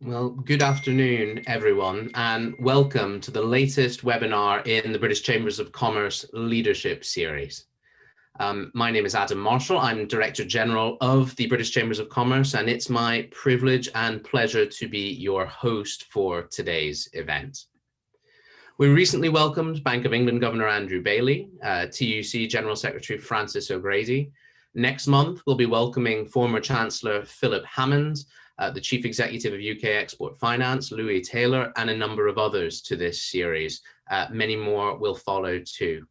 Well, good afternoon, everyone, and welcome to the latest webinar in the British Chambers of Commerce Leadership Series. My name is Adam Marshall. I'm Director General of the British Chambers of Commerce, and it's my privilege and pleasure to be your host for today's event. We recently welcomed Bank of England Governor Andrew Bailey, TUC General Secretary Francis O'Grady. Next month, we'll be welcoming former Chancellor Philip Hammond, the Chief Executive of UK Export Finance, Louis Taylor, and a number of others to this series. Many more will follow too.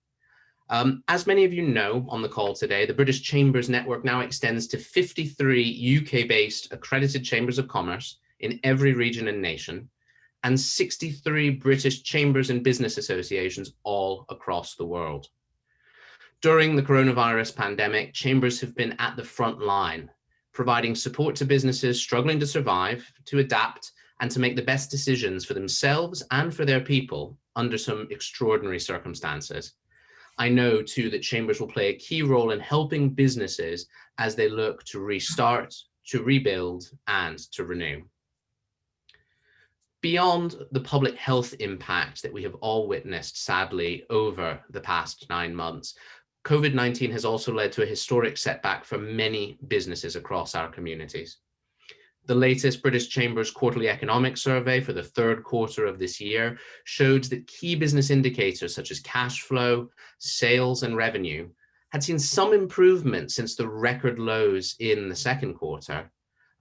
As many of you know on the call today, the British Chambers Network now extends to 53 UK-based accredited chambers of commerce in every region and nation, and 63 British chambers and business associations all across the world. During the coronavirus pandemic, chambers have been at the front line, providing support to businesses struggling to survive, to adapt, and to make the best decisions for themselves and for their people under some extraordinary circumstances. I know too that chambers will play a key role in helping businesses as they look to restart, to rebuild, and to renew. Beyond the public health impact that we have all witnessed, sadly, over the past 9 months, COVID-19 has also led to a historic setback for many businesses across our communities. The latest British Chambers Quarterly Economic Survey for the third quarter of this year showed that key business indicators such as cash flow, sales, and revenue had seen some improvement since the record lows in the second quarter,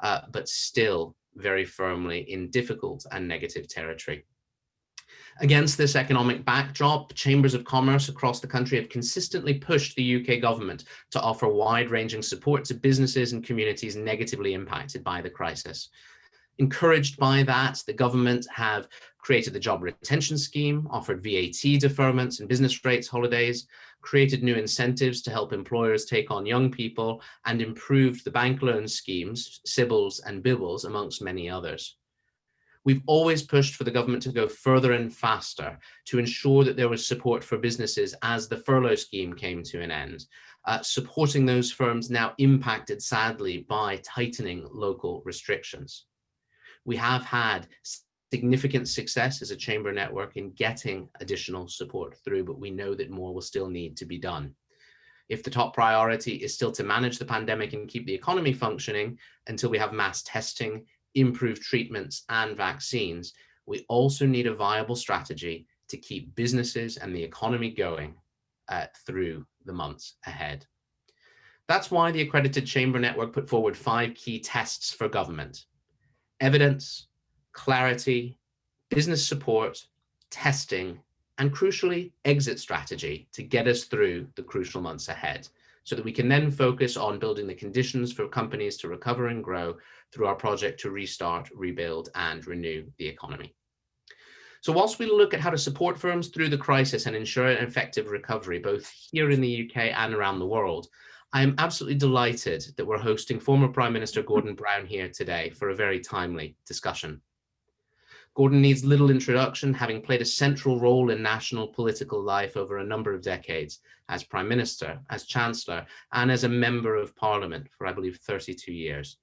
but still very firmly in difficult and negative territory. Against this economic backdrop, chambers of commerce across the country have consistently pushed the UK government to offer wide-ranging support to businesses and communities negatively impacted by the crisis. Encouraged by that, the government have created the Job Retention Scheme, offered VAT deferments and business rates holidays, created new incentives to help employers take on young people, and improved the bank loan schemes, CBILS and BIBLS, amongst many others. We've always pushed for the government to go further and faster to ensure that there was support for businesses as the furlough scheme came to an end, supporting those firms now impacted, sadly, by tightening local restrictions. We have had significant success as a chamber network in getting additional support through, but we know that more will still need to be done. If the top priority is still to manage the pandemic and keep the economy functioning until we have mass testing, improved treatments, and vaccines, we also need a viable strategy to keep businesses and the economy going through the months ahead. That's why the Accredited Chamber Network put forward 5 key tests for government: evidence, clarity, business support, testing, and crucially, exit strategy to get us through the crucial months ahead, so that we can then focus on building the conditions for companies to recover and grow through our project to restart, rebuild, and renew the economy. So whilst we look at how to support firms through the crisis and ensure an effective recovery, both here in the UK and around the world, I am absolutely delighted that we're hosting former Prime Minister Gordon Brown here today for a very timely discussion. Gordon needs little introduction, having played a central role in national political life over a number of decades as Prime Minister, as Chancellor, and as a Member of Parliament for, I believe, 32 years.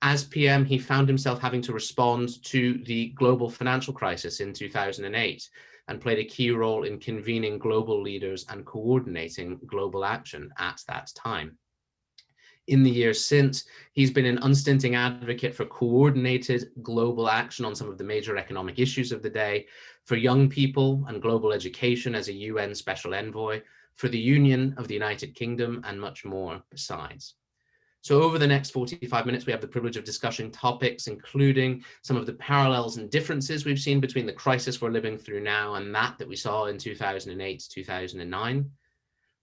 As PM, he found himself having to respond to the global financial crisis in 2008 and played a key role in convening global leaders and coordinating global action at that time. In the years since, he's been an unstinting advocate for coordinated global action on some of the major economic issues of the day, for young people and global education as a UN Special Envoy, for the Union of the United Kingdom, and much more besides. So over the next 45 minutes, we have the privilege of discussing topics, including some of the parallels and differences we've seen between the crisis we're living through now and that we saw in 2008 to 2009,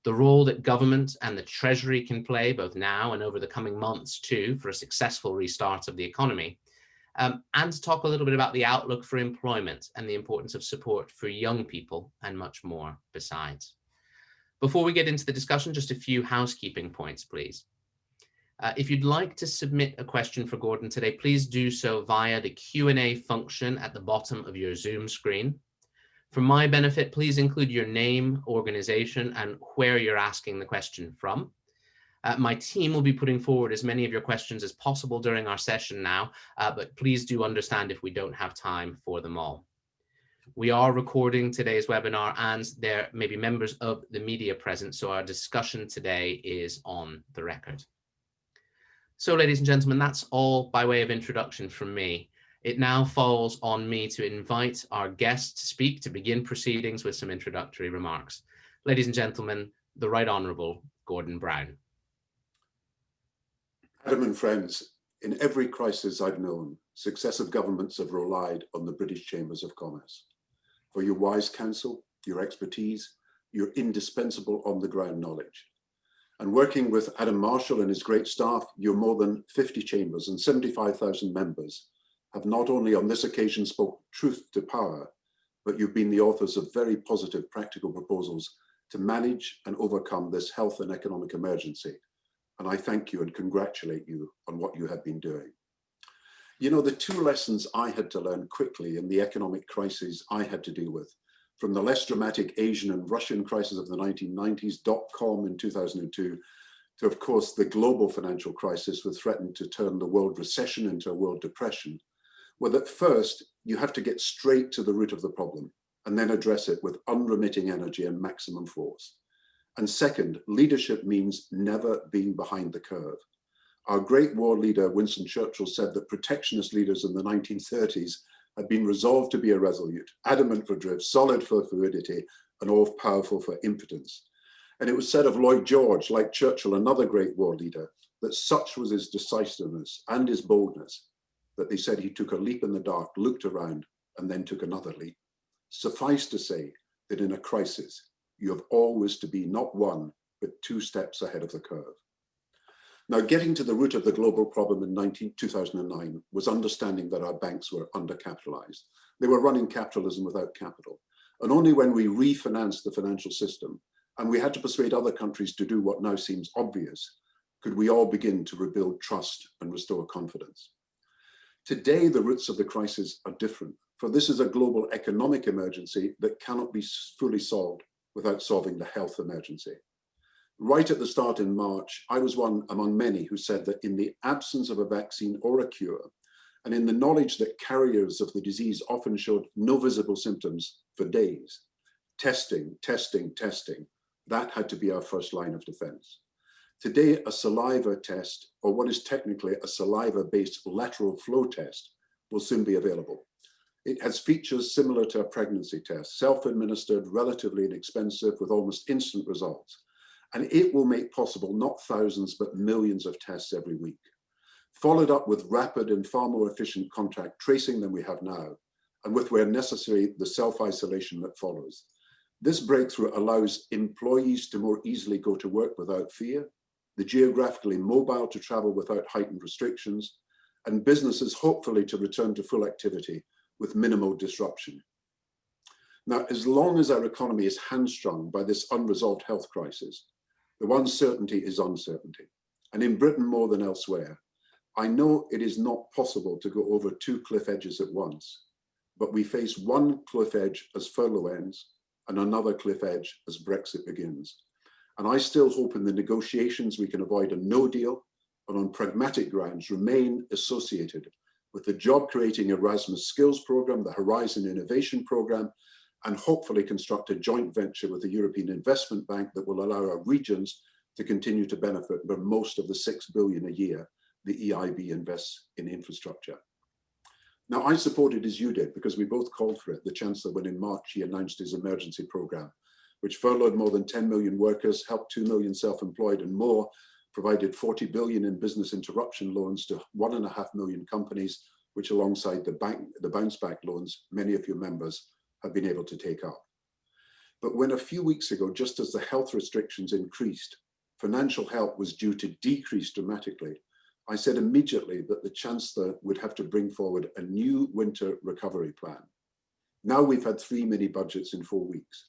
the role that government and the Treasury can play both now and over the coming months too for a successful restart of the economy, and to talk a little bit about the outlook for employment and the importance of support for young people and much more besides. Before we get into the discussion, just a few housekeeping points, please. If you'd like to submit a question for Gordon today, please do so via the Q&A function at the bottom of your Zoom screen. For my benefit, please include your name, organization, and where you're asking the question from. My team will be putting forward as many of your questions as possible during our session now, but please do understand if we don't have time for them all. We are recording today's webinar and there may be members of the media present, so our discussion today is on the record. So, ladies and gentlemen, that's all by way of introduction from me. It now falls on me to invite our guest to speak to begin proceedings with some introductory remarks. Ladies and gentlemen, the Right Honourable Gordon Brown. Adam and friends, in every crisis I've known, successive governments have relied on the British Chambers of Commerce for your wise counsel, your expertise, your indispensable on-the-ground knowledge. And working with Adam Marshall and his great staff, your more than 50 chambers and 75,000 members have not only on this occasion spoke truth to power, but you've been the authors of very positive practical proposals to manage and overcome this health and economic emergency. And I thank you and congratulate you on what you have been doing. You know, the two lessons I had to learn quickly in the economic crises I had to deal with, from the less dramatic Asian and Russian crisis of the 1990s, dot-com in 2002, to, of course, the global financial crisis which threatened to turn the world recession into a world depression, were that first, you have to get straight to the root of the problem and then address it with unremitting energy and maximum force. And second, leadership means never being behind the curve. Our great war leader, Winston Churchill, said that protectionist leaders in the 1930s had been resolved to be irresolute, adamant for drift, solid for fluidity, and all-powerful for impotence. And it was said of Lloyd George, like Churchill, another great war leader, that such was his decisiveness and his boldness, that they said he took a leap in the dark, looked around, and then took another leap. Suffice to say that in a crisis, you have always to be not one, but 2 steps ahead of the curve. Now, getting to the root of the global problem in 2009 was understanding that our banks were undercapitalized. They were running capitalism without capital. And only when we refinanced the financial system, and we had to persuade other countries to do what now seems obvious, could we all begin to rebuild trust and restore confidence. Today, the roots of the crisis are different, for this is a global economic emergency that cannot be fully solved without solving the health emergency. Right at the start in March, I was one among many who said that in the absence of a vaccine or a cure, and in the knowledge that carriers of the disease often showed no visible symptoms for days, testing, that had to be our first line of defense. Today, a saliva test, or what is technically a saliva-based lateral flow test, will soon be available. It has features similar to a pregnancy test, self-administered, relatively inexpensive, with almost instant results. And it will make possible not thousands, but millions of tests every week, followed up with rapid and far more efficient contact tracing than we have now, and with, where necessary, the self-isolation that follows. This breakthrough allows employees to more easily go to work without fear, the geographically mobile to travel without heightened restrictions, and businesses hopefully to return to full activity with minimal disruption. Now, as long as our economy is hamstrung by this unresolved health crisis, the one certainty is uncertainty. And in Britain more than elsewhere, I know it is not possible to go over 2 cliff edges at once, but we face one cliff edge as furlough ends and another cliff edge as Brexit begins. And I still hope in the negotiations we can avoid a no deal and on pragmatic grounds remain associated with the job-creating Erasmus skills program, the Horizon Innovation program, and hopefully construct a joint venture with the European Investment Bank that will allow our regions to continue to benefit from most of the $6 billion a year the EIB invests in infrastructure. Now, I supported as you did because we both called for it. The Chancellor, when in March he announced his emergency program, which furloughed more than 10 million workers, helped 2 million self-employed and more, provided 40 billion in business interruption loans to 1.5 million companies, which alongside the bounce back loans, many of your members have been able to take up. But when a few weeks ago, just as the health restrictions increased, financial help was due to decrease dramatically, I said immediately that the Chancellor would have to bring forward a new winter recovery plan. Now we've had 3 mini budgets in 4 weeks,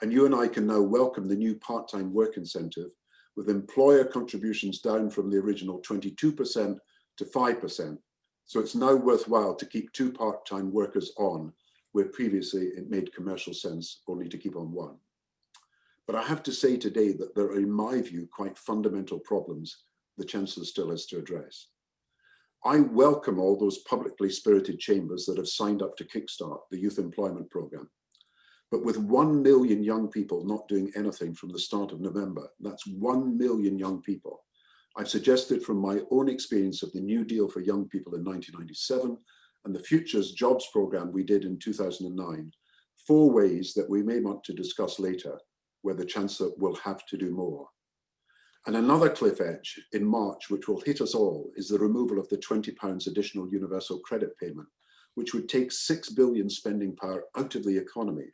and you and I can now welcome the new part-time work incentive with employer contributions down from the original 22% to 5%. So it's now worthwhile to keep 2 part-time workers on, where previously it made commercial sense only to keep on 1. But I have to say today that there are, in my view, quite fundamental problems the Chancellor still has to address. I welcome all those publicly spirited chambers that have signed up to kickstart the youth employment programme. But with 1 million young people not doing anything from the start of November, that's 1 million young people. I've suggested from my own experience of the New Deal for Young People in 1997 and the Futures Jobs programme we did in 2009, 4 ways that we may want to discuss later where the Chancellor will have to do more. And another cliff edge in March, which will hit us all, is the removal of the £20 additional universal credit payment, which would take 6 billion spending power out of the economy.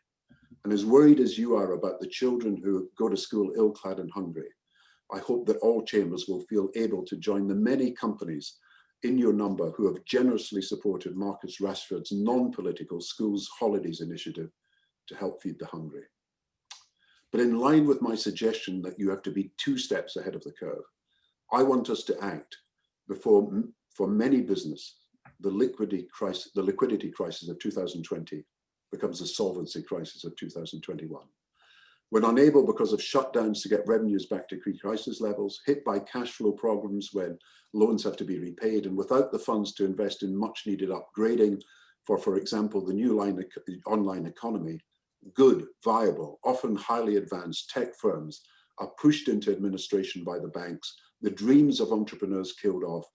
And as worried as you are about the children who go to school ill-clad and hungry, I hope that all chambers will feel able to join the many companies in your number who have generously supported Marcus Rashford's non-political schools holidays initiative to help feed the hungry. But in line with my suggestion that you have to be 2 steps ahead of the curve, I want us to act before, for many business, the liquidity crisis of 2020 becomes the solvency crisis of 2021. When unable because of shutdowns to get revenues back to pre-crisis levels, hit by cash flow problems when loans have to be repaid, and without the funds to invest in much needed upgrading for example, the new online economy, good, viable, often highly advanced tech firms are pushed into administration by the banks, the dreams of entrepreneurs killed off,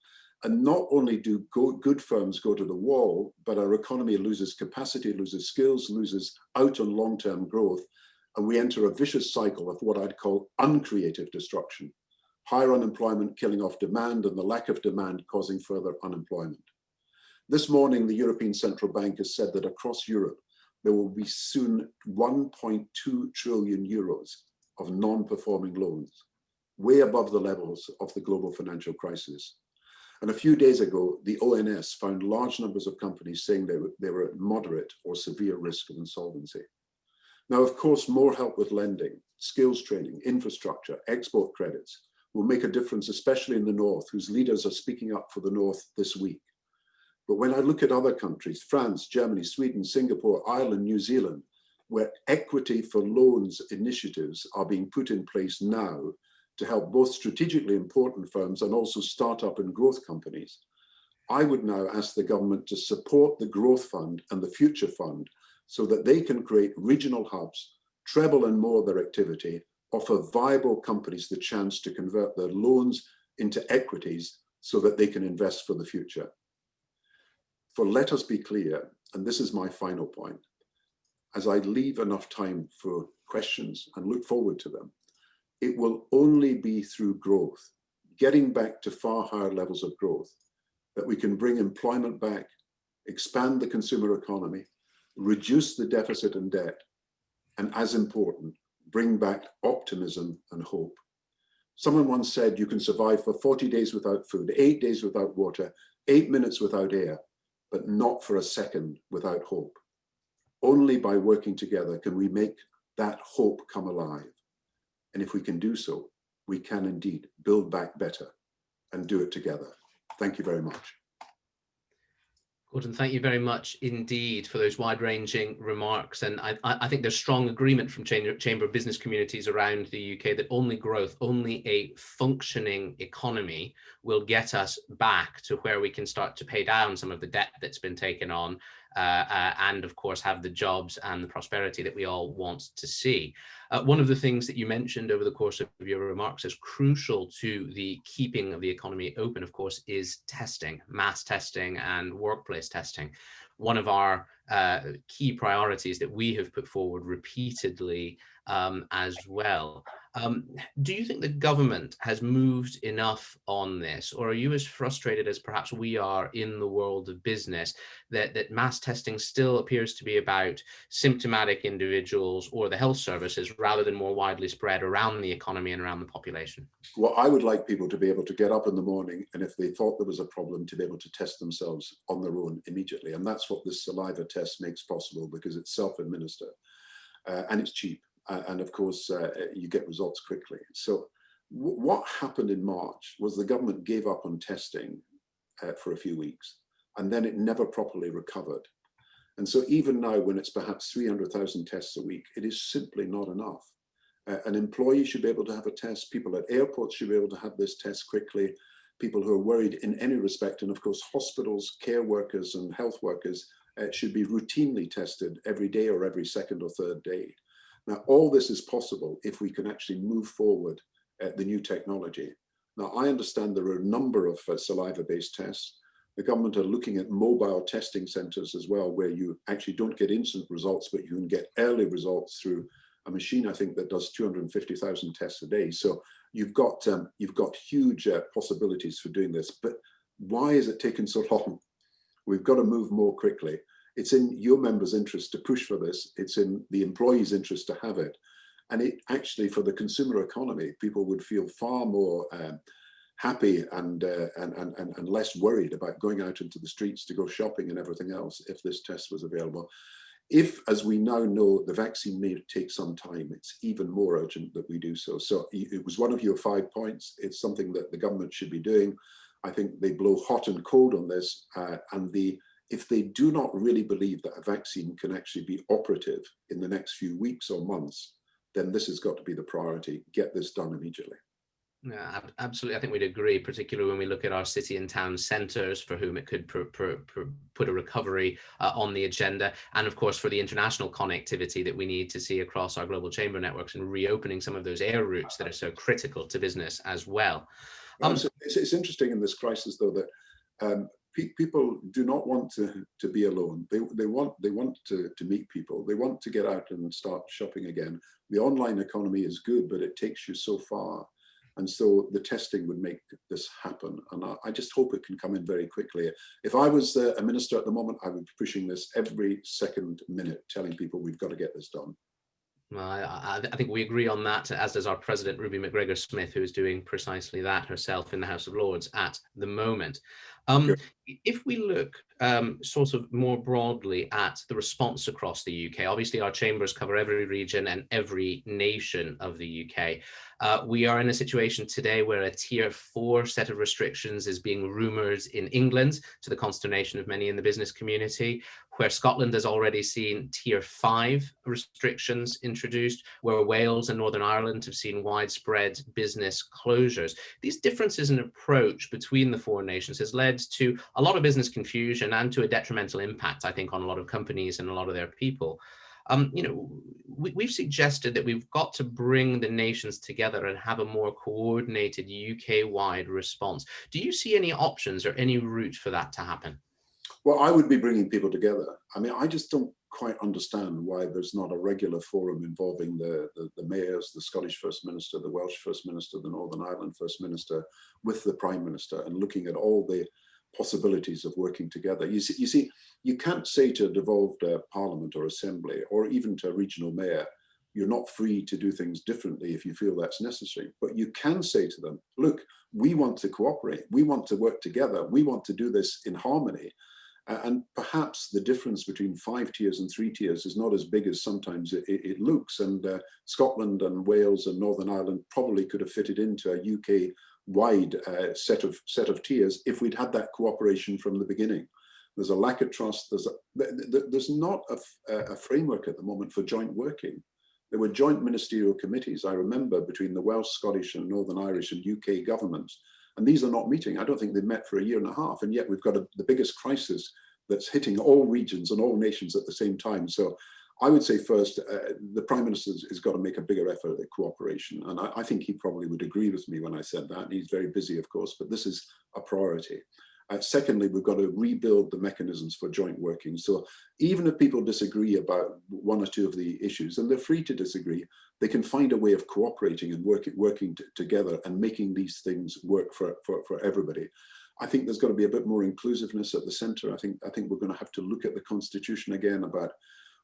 and not only do good firms go to the wall, but our economy loses capacity, loses skills, loses out on long-term growth, and we enter a vicious cycle of what I'd call uncreative destruction. Higher unemployment killing off demand and the lack of demand causing further unemployment. This morning, the European Central Bank has said that across Europe, there will be soon 1.2 trillion euros of non-performing loans, way above the levels of the global financial crisis. And a few days ago, the ONS found large numbers of companies saying they were at moderate or severe risk of insolvency. Now, of course, more help with lending, skills training, infrastructure, export credits will make a difference, especially in the North, whose leaders are speaking up for the North this week. But when I look at other countries, France, Germany, Sweden, Singapore, Ireland, New Zealand, where equity for loans initiatives are being put in place now to help both strategically important firms and also startup and growth companies, I would now ask the government to support the Growth Fund and the Future Fund so that they can create regional hubs, treble and more their activity, offer viable companies the chance to convert their loans into equities so that they can invest for the future. For let us be clear, and this is my final point, as I leave enough time for questions and look forward to them, it will only be through growth, getting back to far higher levels of growth, that we can bring employment back, expand the consumer economy, reduce the deficit and debt, and as important, bring back optimism and hope. Someone once said you can survive for 40 days without food, 8 days without water, 8 minutes without air, but not for a second without hope. Only by working together can we make that hope come alive. And if we can do so, we can indeed build back better and do it together. Thank you very much. Gordon, thank you very much indeed for those wide-ranging remarks. And I think there's strong agreement from Chamber of Business communities around the UK that only growth, only a functioning economy will get us back to where we can start to pay down some of the debt that's been taken on and of course have the jobs and the prosperity that we all want to see. One of the things that you mentioned over the course of your remarks is crucial to the keeping of the economy open, of course, is testing, mass testing and workplace testing. One of our key priorities that we have put forward repeatedly as well. Do you think the government has moved enough on this, or are you as frustrated as perhaps we are in the world of business that mass testing still appears to be about symptomatic individuals or the health services rather than more widely spread around the economy and around the population? Well, I would like people to be able to get up in the morning and if they thought there was a problem to be able to test themselves on their own immediately. And that's what this saliva test makes possible because it's self-administered and it's cheap. And of course, you get results quickly. So what happened in March was the government gave up on testing for a few weeks, and then it never properly recovered. And so even now, when it's perhaps 300,000 tests a week, it is simply not enough. An employee should be able to have a test. People at airports should be able to have this test quickly. People who are worried in any respect, and of course, hospitals, care workers and health workers should be routinely tested every day or every second or third day. Now, all this is possible if we can actually move forward the new technology. Now, I understand there are a number of saliva-based tests. The government are looking at mobile testing centres as well, where you actually don't get instant results, but you can get early results through a machine, I think, that does 250,000 tests a day. So you've got huge possibilities for doing this. But why is it taking so long? We've got to move more quickly. It's in your members' interest to push for this. It's in the employees' interest to have it. And it actually, for the consumer economy, people would feel far more happy and less worried about going out into the streets to go shopping and everything else if this test was available. If, as we now know, the vaccine may take some time, it's even more urgent that we do so. So it was one of your 5 points. It's something that the government should be doing. I think they blow hot and cold on this, if they do not really believe that a vaccine can actually be operative in the next few weeks or months, then this has got to be the priority. Get this done immediately. Yeah, absolutely. I think we'd agree, particularly when we look at our city and town centres for whom it could put a recovery on the agenda. And of course, for the international connectivity that we need to see across our global chamber networks and reopening some of those air routes that are so critical to business as well. It's interesting in this crisis, though, that people do not want to be alone. They want to meet people. They want to get out and start shopping again. The online economy is good, but it takes you so far. And so the testing would make this happen. And I just hope it can come in very quickly. If I was a minister at the moment, I would be pushing this every second minute, telling people we've got to get this done. Well, I think we agree on that, as does our President, Ruby McGregor-Smith, who is doing precisely that herself in the House of Lords at the moment. If we look sort of more broadly at the response across the UK, obviously our chambers cover every region and every nation of the UK. We are in a situation today where a tier 4 set of restrictions is being rumoured in England, to the consternation of many in the business community, where Scotland has already seen tier 5 restrictions introduced, where Wales and Northern Ireland have seen widespread business closures. These differences in approach between the 4 nations has led to a lot of business confusion and to a detrimental impact, I think, on a lot of companies and a lot of their people. We've suggested that we've got to bring the nations together and have a more coordinated UK-wide response. Do you see any options or any route for that to happen? Well, I would be bringing people together. I mean, I just don't quite understand why there's not a regular forum involving the mayors, the Scottish First Minister, the Welsh First Minister, the Northern Ireland First Minister, with the Prime Minister, and looking at all the possibilities of working together. You see, you can't say to a devolved parliament or assembly, or even to a regional mayor, you're not free to do things differently if you feel that's necessary. But you can say to them, look, we want to cooperate. We want to work together. We want to do this in harmony. And perhaps the difference between 5 tiers and 3 tiers is not as big as sometimes it looks. And Scotland and Wales and Northern Ireland probably could have fitted into a UK-wide set of tiers if we'd had that cooperation from the beginning. There's a lack of trust. There's not a framework at the moment for joint working. There were joint ministerial committees, I remember, between the Welsh, Scottish and Northern Irish and UK governments. And these are not meeting. I don't think they've met for a year and a half. And yet we've got the biggest crisis that's hitting all regions and all nations at the same time. So I would say first, the Prime Minister has got to make a bigger effort at cooperation. And I think he probably would agree with me when I said that. He's very busy, of course, but this is a priority. Secondly, we've got to rebuild the mechanisms for joint working. So even if people disagree about 1 or 2 of the issues, and they're free to disagree, they can find a way of cooperating and working together and making these things work for everybody. I think there's got to be a bit more inclusiveness at the centre. I think we're going to have to look at the Constitution again about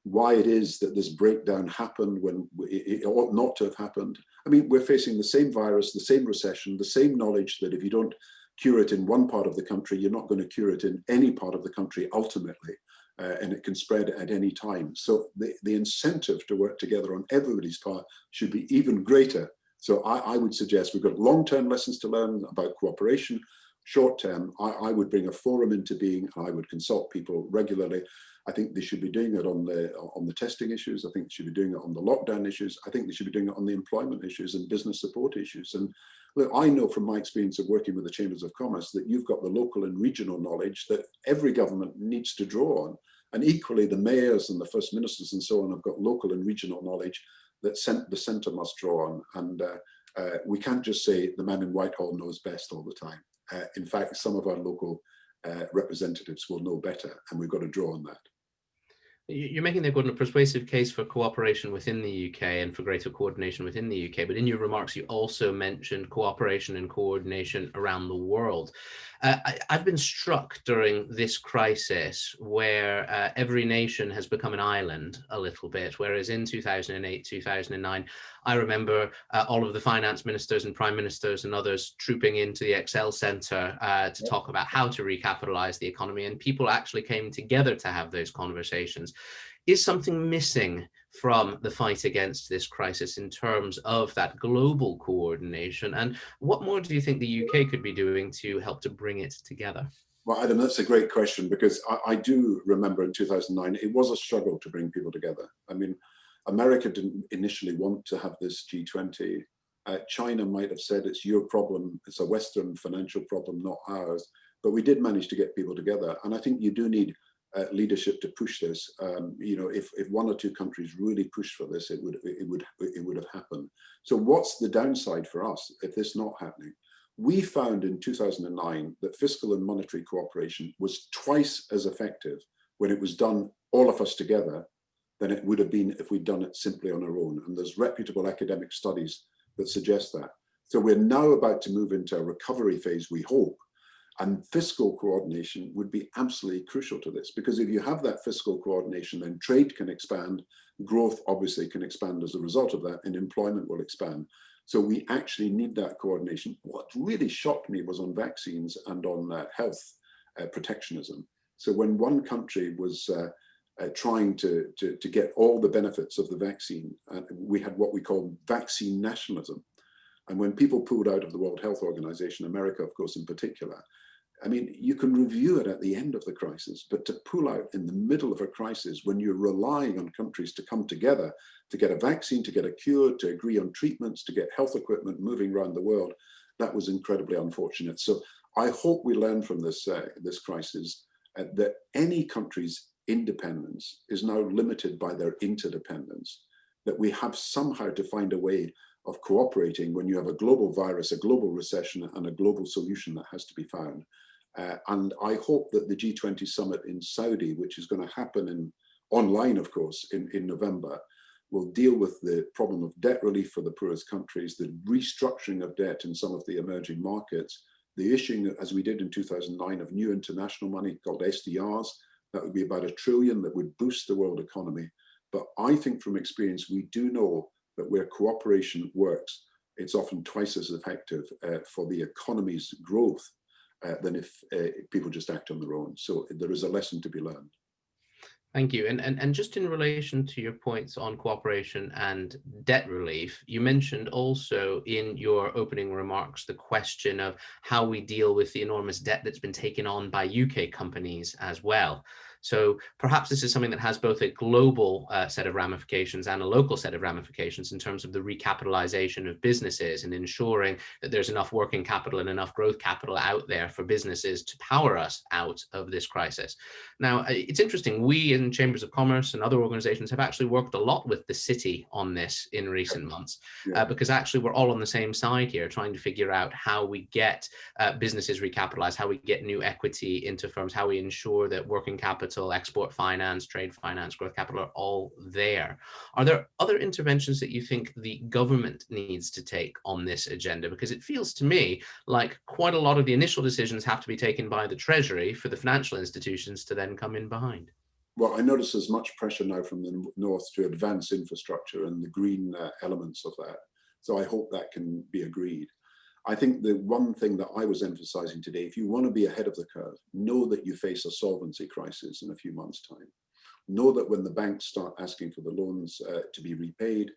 why it is that this breakdown happened when it ought not to have happened. I mean, we're facing the same virus, the same recession, the same knowledge that if you don't cure it in one part of the country, you're not going to cure it in any part of the country ultimately, and it can spread at any time. So the incentive to work together on everybody's part should be even greater. So I would suggest we've got long-term lessons to learn about cooperation. Short term, I would bring a forum into being, and I would consult people regularly. I think they should be doing it on the testing issues. I think they should be doing it on the lockdown issues. I think they should be doing it on the employment issues and business support issues. And look, I know from my experience of working with the Chambers of Commerce that you've got the local and regional knowledge that every government needs to draw on. And equally, the mayors and the first ministers and so on have got local and regional knowledge that the centre must draw on. And we can't just say the man in Whitehall knows best all the time. In fact, some of our local representatives will know better, and we've got to draw on that. You're making, Gordon, a persuasive case for cooperation within the UK and for greater coordination within the UK. But in your remarks, you also mentioned cooperation and coordination around the world. I've been struck during this crisis where every nation has become an island a little bit, whereas in 2008, 2009, I remember all of the finance ministers and prime ministers and others trooping into the Excel Centre to talk about how to recapitalize the economy, and people actually came together to have those conversations. Is something missing from the fight against this crisis in terms of that global coordination? And what more do you think the UK could be doing to help to bring it together? Well, Adam, that's a great question, because I do remember in 2009, it was a struggle to bring people together. I mean, America didn't initially want to have this G20. China might have said it's your problem, it's a Western financial problem, not ours. But we did manage to get people together. And I think you do need leadership to push this. You know, if one or two countries really pushed for this, it would have happened. So what's the downside for us if this is not happening? We found in 2009 that fiscal and monetary cooperation was twice as effective when it was done, all of us together, than it would have been if we'd done it simply on our own. And there's reputable academic studies that suggest that. So we're now about to move into a recovery phase, we hope, and fiscal coordination would be absolutely crucial to this, because if you have that fiscal coordination, then trade can expand, growth obviously can expand as a result of that, and employment will expand. So we actually need that coordination. What really shocked me was on vaccines and on health protectionism. So when one country was trying to get all the benefits of the vaccine, we had what we call vaccine nationalism. And when people pulled out of the World Health Organization, America, of course, in particular, I mean, you can review it at the end of the crisis, but to pull out in the middle of a crisis when you're relying on countries to come together to get a vaccine, to get a cure, to agree on treatments, to get health equipment moving around the world, that was incredibly unfortunate. So I hope we learn from this crisis that any country's independence is now limited by their interdependence, that we have somehow to find a way of cooperating when you have a global virus, a global recession, and a global solution that has to be found. And I hope that the G20 summit in Saudi, which is going to happen online, of course, in November, will deal with the problem of debt relief for the poorest countries, the restructuring of debt in some of the emerging markets, the issuing, as we did in 2009, of new international money called SDRs. That would be about $1 trillion that would boost the world economy. But I think from experience, we do know that where cooperation works, it's often twice as effective for the economy's growth than if people just act on their own. So there is a lesson to be learned. Thank you. And just in relation to your points on cooperation and debt relief, you mentioned also in your opening remarks the question of how we deal with the enormous debt that's been taken on by UK companies as well. So perhaps this is something that has both a global set of ramifications and a local set of ramifications in terms of the recapitalization of businesses and ensuring that there's enough working capital and enough growth capital out there for businesses to power us out of this crisis. Now, it's interesting, we in Chambers of Commerce and other organizations have actually worked a lot with the city on this in recent months, because actually we're all on the same side here, trying to figure out how we get businesses recapitalized, how we get new equity into firms, how we ensure that working capital, export finance, trade finance, growth capital are all there. Are there other interventions that you think the government needs to take on this agenda? Because it feels to me like quite a lot of the initial decisions have to be taken by the Treasury for the financial institutions to then come in behind. Well, I notice there's much pressure now from the North to advance infrastructure and the green elements of that. So I hope that can be agreed. I think the one thing that I was emphasizing today, if you want to be ahead of the curve, know that you face a solvency crisis in a few months' time. Know that when the banks start asking for the loans to be repaid,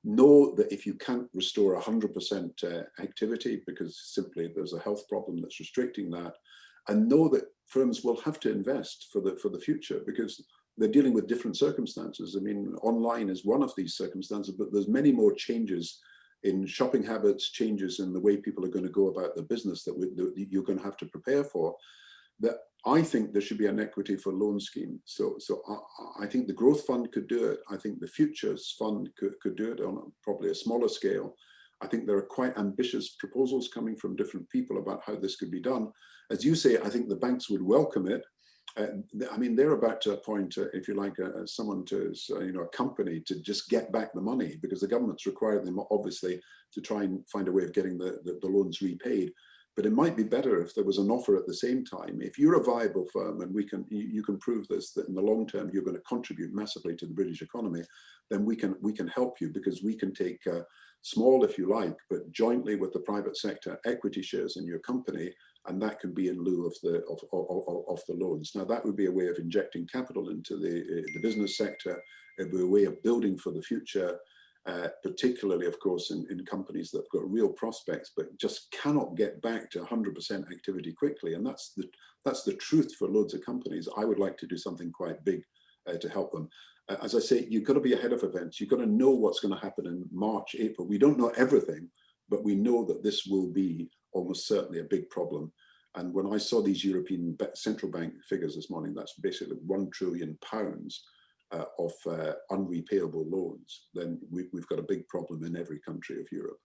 know that if you can't restore 100% activity because simply there's a health problem that's restricting that, and know that firms will have to invest for the future because they're dealing with different circumstances. I mean, online is one of these circumstances, but there's many more changes in shopping habits, changes in the way people are going to go about their business that you're going to have to prepare for. That I think there should be an equity for loan scheme. So I think the growth fund could do it. I think the futures fund could do it on probably a smaller scale. I think there are quite ambitious proposals coming from different people about how this could be done. As you say, I think the banks would welcome it. I mean, they're about to appoint, if you like, someone to, a company to just get back the money because the government's required them, obviously, to try and find a way of getting the loans repaid. But it might be better if there was an offer at the same time. If you're a viable firm and you can prove this, that in the long term you're going to contribute massively to the British economy, then we can help you because we can take small, if you like, but jointly with the private sector, equity shares in your company, and that can be in lieu of the loans. Now that would be a way of injecting capital into the business sector. It would be a way of building for the future. Particularly, of course, in companies that have got real prospects, but just cannot get back to 100% activity quickly. And that's the truth for loads of companies. I would like to do something quite big to help them. As I say, you've got to be ahead of events. You've got to know what's going to happen in March, April. We don't know everything, but we know that this will be almost certainly a big problem. And when I saw these European central bank figures this morning, that's basically £1 trillion of unrepayable loans, then we've got a big problem in every country of Europe.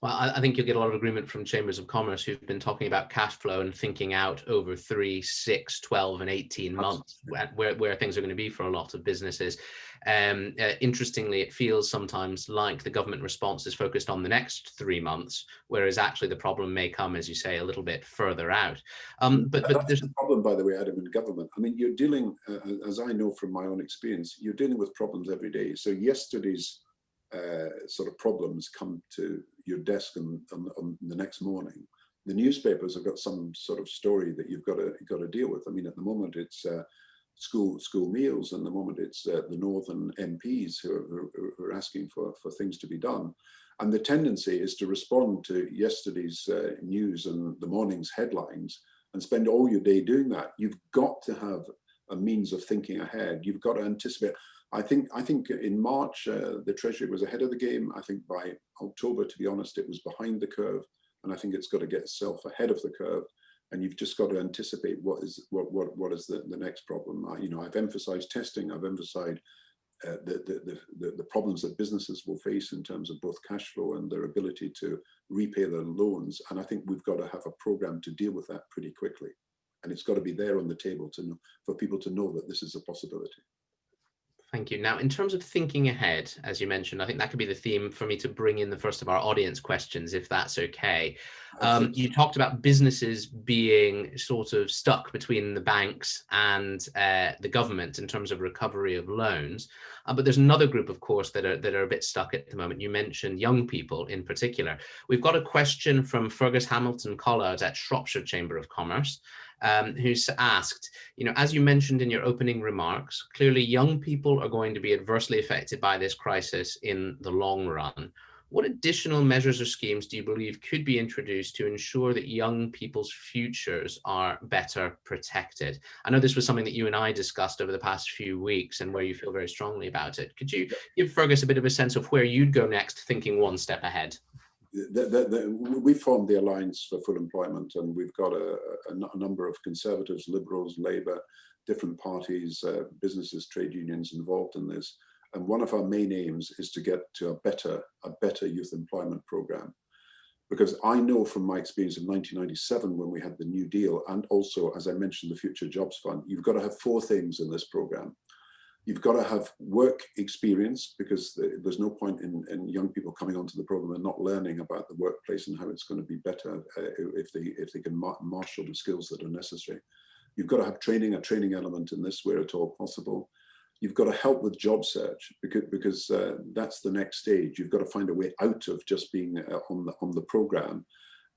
Well, I think you'll get a lot of agreement from chambers of commerce who've been talking about cash flow and thinking out over 3, 6, 12 and 18 months where things are going to be for a lot of businesses. Interestingly, it feels sometimes like the government response is focused on the next 3 months, whereas actually the problem may come, as you say, a little bit further out. But there's the problem, by the way, Adam, in government. I mean, you're dealing, as I know from my own experience, you're dealing with problems every day. So yesterday's sort of problems come to your desk on the next morning. The newspapers have got some sort of story that you've got to deal with. I mean, at the moment it's school meals, and the moment it's the Northern MPs who are asking for things to be done. And the tendency is to respond to yesterday's news and the morning's headlines and spend all your day doing that. You've got to have a means of thinking ahead. You've got to anticipate. I think in March, the Treasury was ahead of the game. I think by October, to be honest, it was behind the curve. And I think it's got to get itself ahead of the curve. And you've just got to anticipate what is the next problem. I've emphasized testing. I've emphasized the problems that businesses will face in terms of both cash flow and their ability to repay their loans. And I think we've got to have a program to deal with that pretty quickly. And it's got to be there on the table for people to know that this is a possibility. Thank you. Now, in terms of thinking ahead, as you mentioned, I think that could be the theme for me to bring in the first of our audience questions, if that's okay. You talked about businesses being sort of stuck between the banks and the government in terms of recovery of loans. But there's another group, of course, that are a bit stuck at the moment. You mentioned young people in particular. We've got a question from Fergus Hamilton Collard at Shropshire Chamber of Commerce. Who's asked, as you mentioned in your opening remarks, clearly young people are going to be adversely affected by this crisis in the long run. What additional measures or schemes do you believe could be introduced to ensure that young people's futures are better protected? I know this was something that you and I discussed over the past few weeks and where you feel very strongly about it. Could you give Fergus a bit of a sense of where you'd go next, thinking one step ahead? We formed the Alliance for Full Employment, and we've got a number of Conservatives, Liberals, Labour, different parties, businesses, trade unions involved in this. And one of our main aims is to get to a better youth employment programme. Because I know from my experience in 1997 when we had the New Deal, and also, as I mentioned, the Future Jobs Fund, you've got to have 4 things in this programme. You've got to have work experience, because there's no point in young people coming onto the program and not learning about the workplace and how it's going to be better if they can marshal the skills that are necessary. You've got to have training, a training element in this where at all possible. You've got to help with job search because that's the next stage. You've got to find a way out of just being on the program.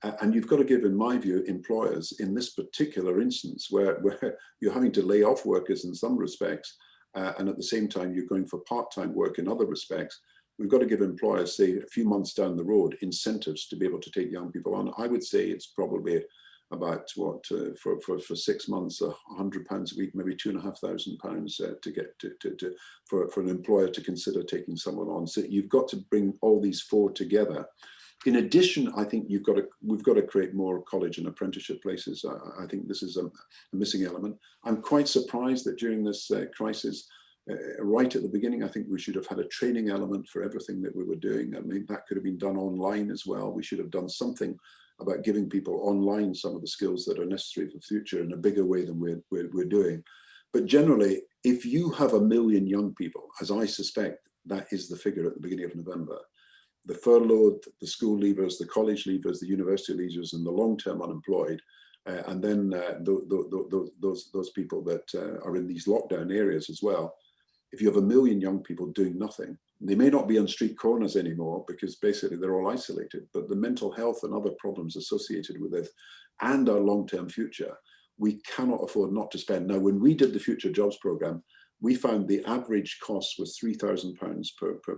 And you've got to give, in my view, employers in this particular instance where you're having to lay off workers in some respects, and at the same time, you're going for part-time work in other respects, We've got to give employers, say, a few months down the road, incentives to be able to take young people on. I would say it's probably about for 6 months, £100 a week, maybe £2,500 to get for an employer to consider taking someone on. So you've got to bring all these four together. In addition, I think we've got to create more college and apprenticeship places. I think this is a missing element. I'm quite surprised that during this crisis, right at the beginning, I think we should have had a training element for everything that we were doing. I mean, that could have been done online as well. We should have done something about giving people online some of the skills that are necessary for the future in a bigger way than we're doing. But generally, if you have 1 million young people, as I suspect that is the figure at the beginning of November, the furloughed, the school leavers, the college leavers, the university leavers, and the long-term unemployed, and then those people that are in these lockdown areas as well. If you have 1 million young people doing nothing, they may not be on street corners anymore because basically they're all isolated, but the mental health and other problems associated with it and our long-term future, we cannot afford not to spend. Now, when we did the Future Jobs Programme, we found the average cost was £3,000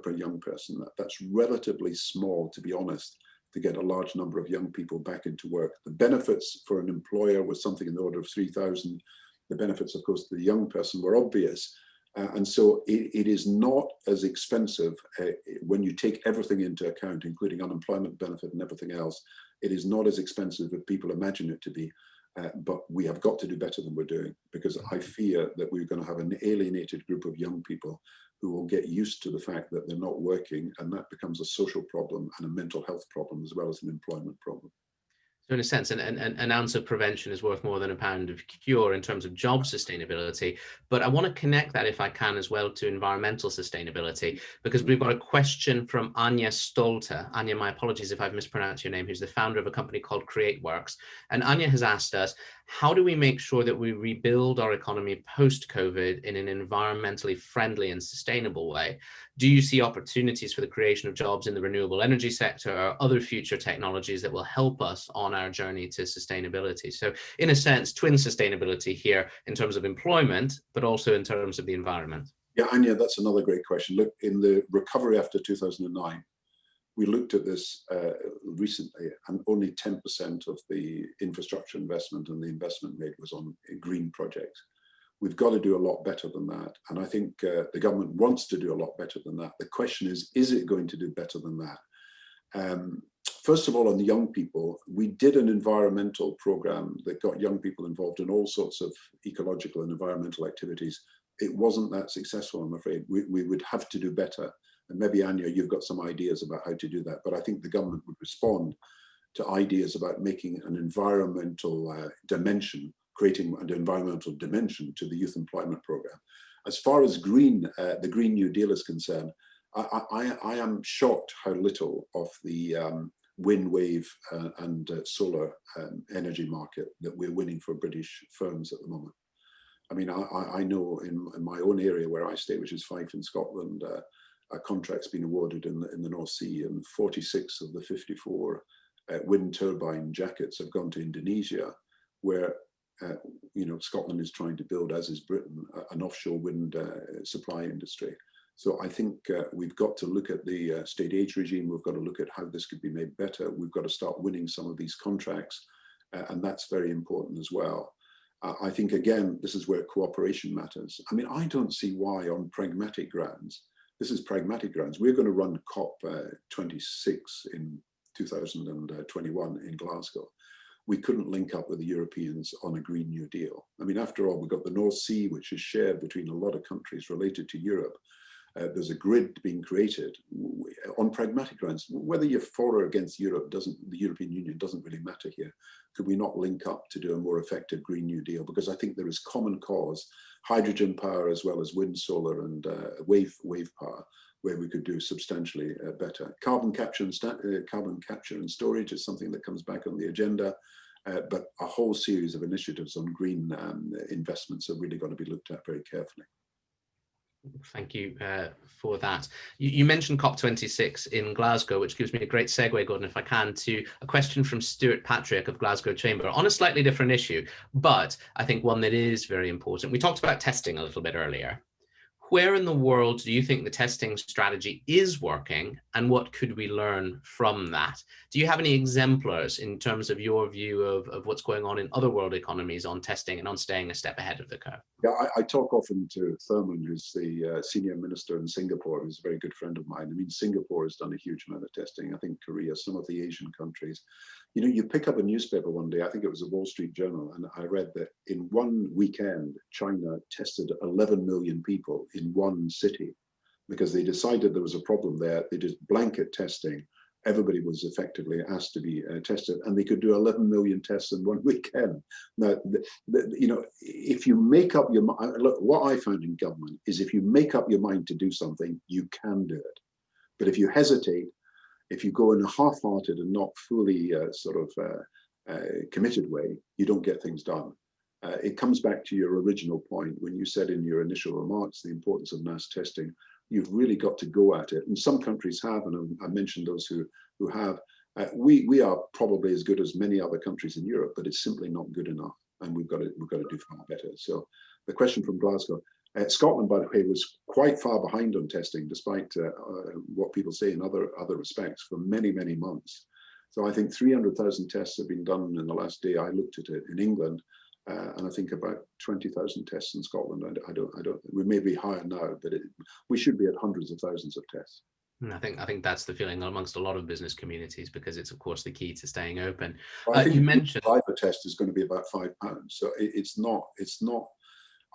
per young person. That's relatively small, to be honest, to get a large number of young people back into work. The benefits for an employer was something in the order of 3,000. The benefits, of course, to the young person were obvious. And so it is not as expensive when you take everything into account, including unemployment benefit and everything else. It is not as expensive as people imagine it to be. But we have got to do better than we're doing, because I fear that we're going to have an alienated group of young people who will get used to the fact that they're not working, and that becomes a social problem and a mental health problem as well as an employment problem. So in a sense, an ounce of prevention is worth more than a pound of cure in terms of job sustainability. But I want to connect that, if I can, as well to environmental sustainability, because we've got a question from Anya Stolta. Anya, my apologies if I've mispronounced your name, who's the founder of a company called CreateWorks. And Anya has asked us, how do we make sure that we rebuild our economy post-COVID in an environmentally friendly and sustainable way? Do you see opportunities for the creation of jobs in the renewable energy sector or other future technologies that will help us on our journey to sustainability? So in a sense, twin sustainability here in terms of employment, but also in terms of the environment. Yeah, Anya, that's another great question. Look, in the recovery after 2009, we looked at this recently, and only 10% of the infrastructure investment and the investment made was on green projects. We've got to do a lot better than that. And I think the government wants to do a lot better than that. The question is it going to do better than that? First of all, on the young people, we did an environmental program that got young people involved in all sorts of ecological and environmental activities. It wasn't that successful, I'm afraid. We would have to do better. And maybe, Anya, you've got some ideas about how to do that. But I think the government would respond to ideas about making an environmental dimension, creating an environmental dimension to the youth employment program. As far as the Green New Deal is concerned, I am shocked how little of the wind, wave and solar energy market that we're winning for British firms at the moment. I mean, I know in my own area where I stay, which is Fife in Scotland, a contract's been awarded in the North Sea, and 46 of the 54 wind turbine jackets have gone to Indonesia, where Scotland is trying to build, as is Britain, an offshore wind supply industry. So I think we've got to look at the state aid regime. We've got to look at how this could be made better. We've got to start winning some of these contracts, and that's very important as well. I think, again, this is where cooperation matters. I mean, I don't see why on pragmatic grounds, this is pragmatic grounds, we're going to run COP26 in 2021 in Glasgow. We couldn't link up with the Europeans on a Green New Deal. I mean, after all, we've got the North Sea, which is shared between a lot of countries related to Europe. There's a grid being created on pragmatic grounds. Whether you're for or against Europe the European Union doesn't really matter here. Could we not link up to do a more effective Green New Deal? Because I think there is common cause, hydrogen power as well as wind, solar and wave power, where we could do substantially better. Carbon capture and storage is something that comes back on the agenda, but a whole series of initiatives on green investments have really got to be looked at very carefully. Thank you for that. You mentioned COP26 in Glasgow, which gives me a great segue, Gordon, if I can, to a question from Stuart Patrick of Glasgow Chamber on a slightly different issue, but I think one that is very important. We talked about testing a little bit earlier. Where in the world do you think the testing strategy is working, and what could we learn from that? Do you have any exemplars in terms of your view of what's going on in other world economies on testing and on staying a step ahead of the curve? Yeah, I talk often to Thurman, who's the senior minister in Singapore, who's a very good friend of mine. I mean, Singapore has done a huge amount of testing. I think Korea, some of the Asian countries. You know, you pick up a newspaper one day, I think it was a Wall Street Journal, and I read that in one weekend, China tested 11 million people in one city because they decided there was a problem there. They did blanket testing. Everybody was effectively asked to be tested, and they could do 11 million tests in one weekend. Now, you know, if you make up your mind, look, what I found in government is if you make up your mind to do something, you can do it. But if you hesitate, if you go in a half-hearted and not fully committed way, you don't get things done. It comes back to your original point when you said in your initial remarks the importance of mass testing. You've really got to go at it, and some countries have, and I mentioned those who have. We are probably as good as many other countries in Europe, but it's simply not good enough, and we've got to do far better. So, the question from Glasgow, Scotland, by the way, was quite far behind on testing, despite what people say in other respects, for many months. So I think 300,000 tests have been done in the last day I looked at it in England. And I think about 20,000 tests in Scotland. I don't. We may be higher now, but we should be at hundreds of thousands of tests. I think that's the feeling amongst a lot of business communities, because it's of course the key to staying open. Well, I think you mentioned the saliva test is going to be about £5, so it's not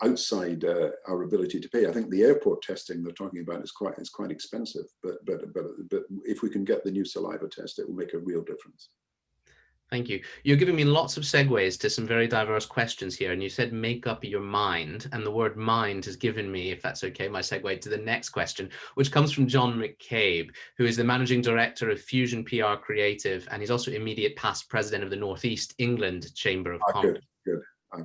outside our ability to pay. I think the airport testing they're talking about is quite expensive, but if we can get the new saliva test, it will make a real difference. Thank you. You're giving me lots of segues to some very diverse questions here. And you said, make up your mind. And the word mind has given me, if that's okay, my segue to the next question, which comes from John McCabe, who is the managing director of Fusion PR Creative. And he's also immediate past president of the Northeast England Chamber of Commerce. Good.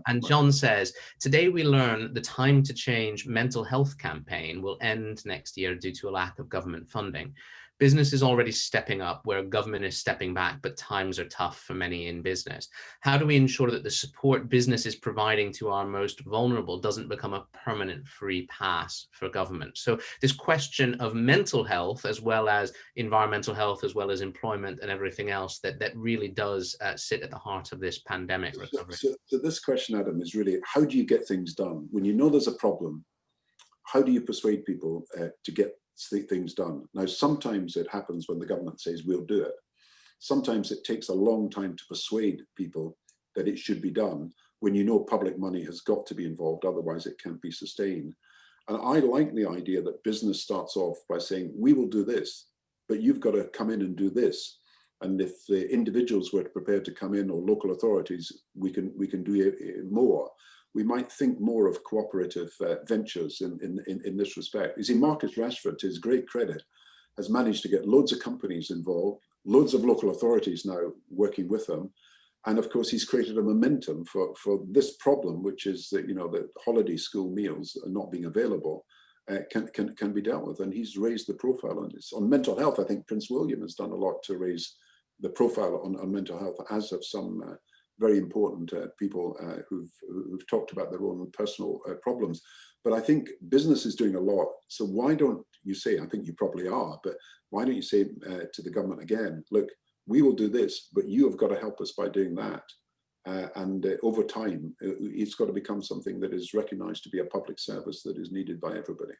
And John says, today we learn the Time to Change mental health campaign will end next year due to a lack of government funding. Business is already stepping up where government is stepping back, but times are tough for many in business. How do we ensure that the support business is providing to our most vulnerable doesn't become a permanent free pass for government? So this question of mental health, as well as environmental health, as well as employment and everything else, that really does sit at the heart of this pandemic recovery. So this question, Adam, is really, how do you get things done? When you know there's a problem, how do you persuade people to get things done? Now, sometimes it happens when the government says we'll do it. Sometimes it takes a long time to persuade people that it should be done when you know public money has got to be involved, otherwise it can't be sustained. And I like the idea that business starts off by saying, we will do this, but you've got to come in and do this. And if the individuals were prepared to come in, or local authorities, we can do more. We might think more of cooperative ventures in this respect. You see, Marcus Rashford, to his great credit, has managed to get loads of companies involved, loads of local authorities now working with them. And of course, he's created a momentum for this problem, which is that, you know, the holiday school meals are not being available, can be dealt with. And he's raised the profile on this. On mental health, I think Prince William has done a lot to raise the profile on mental health, as have some very important people who've talked about their own personal problems. But I think business is doing a lot. So why don't you say, I think you probably are, but why don't you say to the government again, look, we will do this, but you have got to help us by doing that. And over time, it's got to become something that is recognized to be a public service that is needed by everybody.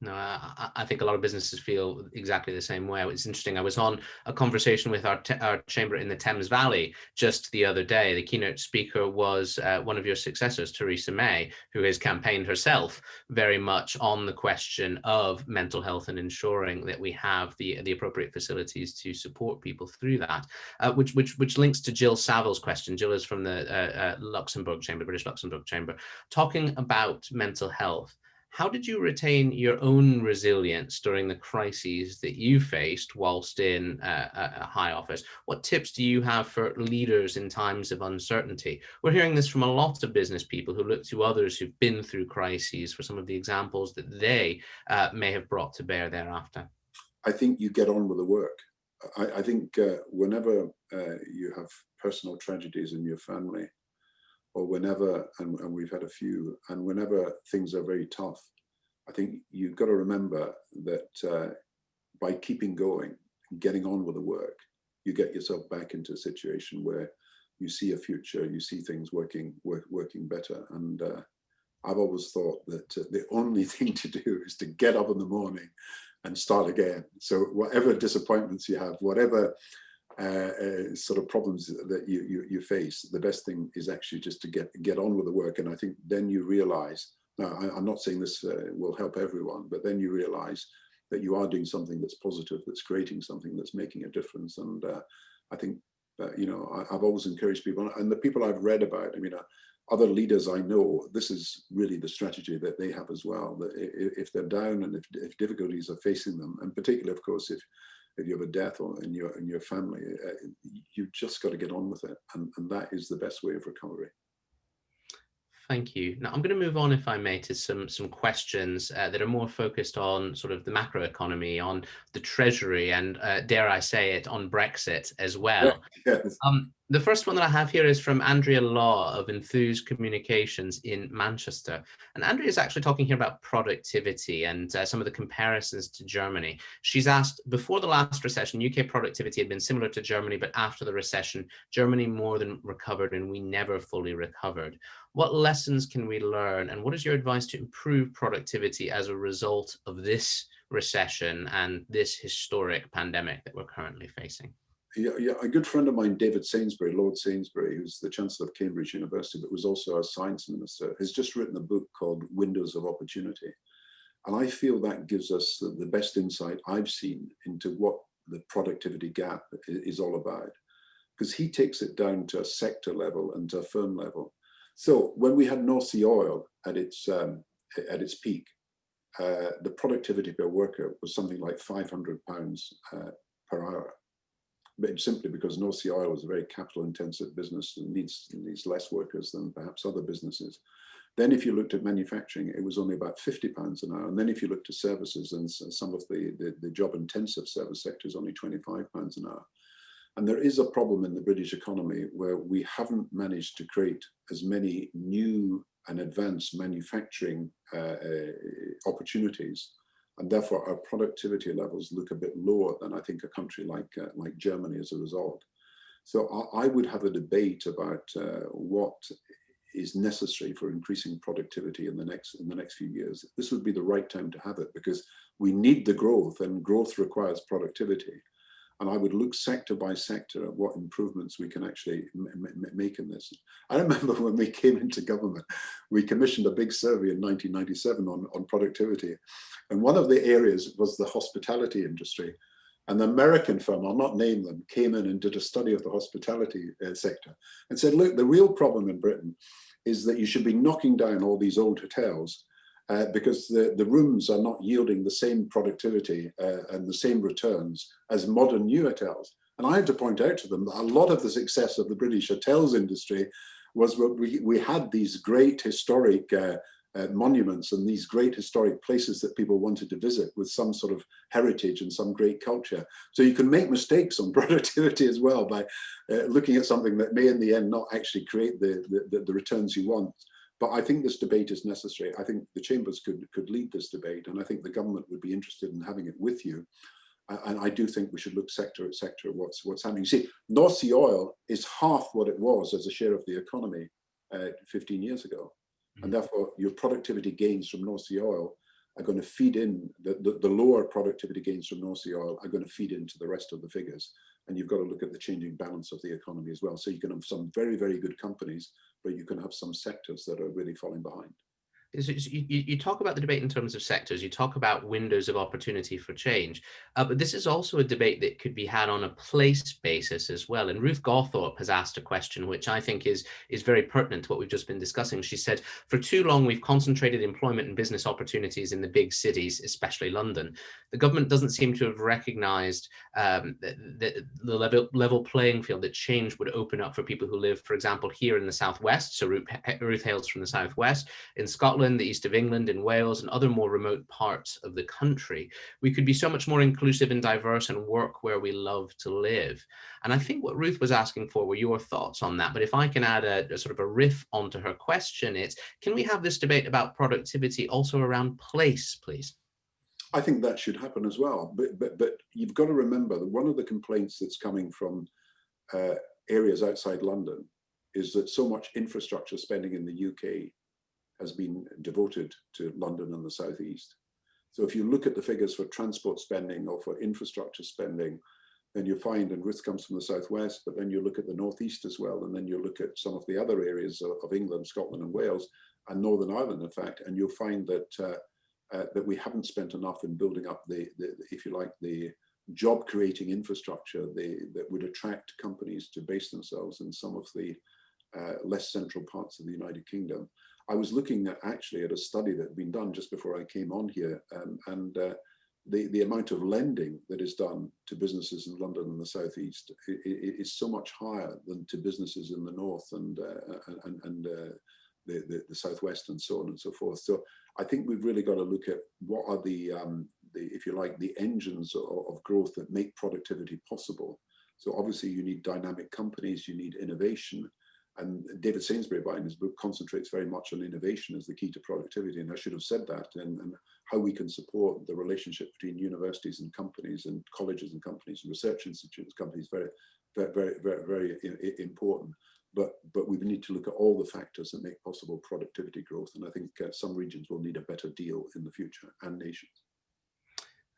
No, I think a lot of businesses feel exactly the same way. It's interesting. I was on a conversation with our chamber in the Thames Valley just the other day. The keynote speaker was one of your successors, Theresa May, who has campaigned herself very much on the question of mental health and ensuring that we have the appropriate facilities to support people through that, which links to Jill Saville's question. Jill is from the Luxembourg Chamber, British Luxembourg Chamber, talking about mental health. How did you retain your own resilience during the crises that you faced whilst in a high office? What tips do you have for leaders in times of uncertainty? We're hearing this from a lot of business people who look to others who've been through crises for some of the examples that they may have brought to bear thereafter. I think you get on with the work. I think whenever you have personal tragedies in your family, or whenever, and we've had a few, and whenever things are very tough, I think you've got to remember that by keeping going, getting on with the work, you get yourself back into a situation where you see a future, you see things working better. And I've always thought that the only thing to do is to get up in the morning and start again. So whatever disappointments you have, whatever sort of problems that you face, the best thing is actually just to get on with the work. And I think then you realize, now I'm not saying this will help everyone, but then you realize that you are doing something that's positive, that's creating something that's making a difference. And I think you know, I've always encouraged people, and the people I've read about, I mean, other leaders I know, this is really the strategy that they have as well, that if they're down and if difficulties are facing them, and particularly, of course, if you have a death or in your family, you've just got to get on with it. And that is the best way of recovery. Thank you. Now I'm going to move on, if I may, to some questions that are more focused on sort of the macroeconomy, on the Treasury, and dare I say it, on Brexit as well. Yes. The first one that I have here is from Andrea Law of Enthused Communications in Manchester. And Andrea is actually talking here about productivity and some of the comparisons to Germany. She's asked, before the last recession, UK productivity had been similar to Germany, but after the recession, Germany more than recovered and we never fully recovered. What lessons can we learn? And what is your advice to improve productivity as a result of this recession and this historic pandemic that we're currently facing? Yeah, a good friend of mine, David Sainsbury, Lord Sainsbury, who's the Chancellor of Cambridge University, but was also our science minister, has just written a book called Windows of Opportunity. And I feel that gives us the best insight I've seen into what the productivity gap is all about, because he takes it down to a sector level and to a firm level. So when we had North Sea oil at its peak, the productivity per worker was something like £500 per hour. But simply because North Sea oil is a very capital intensive business and needs less workers than perhaps other businesses. Then if you looked at manufacturing, it was only about £50 an hour. And then if you looked at services, and some of the job intensive service sectors, only £25 an hour. And there is a problem in the British economy where we haven't managed to create as many new and advanced manufacturing opportunities. And therefore, our productivity levels look a bit lower than I think a country like Germany as a result. So I would have a debate about what is necessary for increasing productivity in the next few years. This would be the right time to have it because we need the growth, and growth requires productivity. And I would look sector by sector at what improvements we can actually make in this. I remember when we came into government, we commissioned a big survey in 1997 on productivity. And one of the areas was the hospitality industry. An American firm, I'll not name them, came in and did a study of the hospitality sector and said, look, the real problem in Britain is that you should be knocking down all these old hotels because the rooms are not yielding the same productivity and the same returns as modern new hotels. And I had to point out to them that a lot of the success of the British hotels industry was what we had these great historic monuments and these great historic places that people wanted to visit with some sort of heritage and some great culture. So you can make mistakes on productivity as well by looking at something that may in the end not actually create the returns you want. But I think this debate is necessary. I think the chambers could lead this debate, and I think the government would be interested in having it with you. And I do think we should look sector at sector at what's happening. You see, North Sea oil is half what it was as a share of the economy 15 years ago. And therefore, your productivity gains from North Sea oil are going to feed in, the lower productivity gains from North Sea oil are going to feed into the rest of the figures. And you've got to look at the changing balance of the economy as well. So you can have some very, very good companies, but you can have some sectors that are really falling behind. You talk about the debate in terms of sectors, you talk about windows of opportunity for change, but this is also a debate that could be had on a place basis as well. And Ruth Gawthorpe has asked a question which I think is very pertinent to what we've just been discussing. She said, for too long, we've concentrated employment and business opportunities in the big cities, especially London. The government doesn't seem to have recognized the level playing field that change would open up for people who live, for example, here in the Southwest. So Ruth hails from the Southwest. In Scotland, Scotland, the east of England, in Wales, and other more remote parts of the country, we could be so much more inclusive and diverse and work where we love to live. And I think what Ruth was asking for were your thoughts on that. But if I can add a sort of a riff onto her question, it's, can we have this debate about productivity also around place, please? I think that should happen as well. But you've got to remember that one of the complaints that's coming from areas outside London is that so much infrastructure spending in the UK has been devoted to London and the southeast. So if you look at the figures for transport spending or for infrastructure spending, then you find, and Ruth comes from the southwest, but then you look at the northeast as well, and then you look at some of the other areas of England, Scotland and Wales, and Northern Ireland, in fact, and you'll find that that we haven't spent enough in building up the if you like, the job-creating infrastructure that would attract companies to base themselves in some of the less central parts of the United Kingdom. I was looking actually at a study that had been done just before I came on here, and the amount of lending that is done to businesses in London and the southeast is so much higher than to businesses in the north and the southwest and so on and so forth. So I think we've really got to look at what are the if you like, the engines of growth that make productivity possible. So obviously you need dynamic companies, you need innovation. And David Sainsbury, in his book, concentrates very much on innovation as the key to productivity. And I should have said that, and how we can support the relationship between universities and companies and colleges and companies and research institutes, companies, very, very, very, very important. But we need to look at all the factors that make possible productivity growth. And I think some regions will need a better deal in the future, and nations.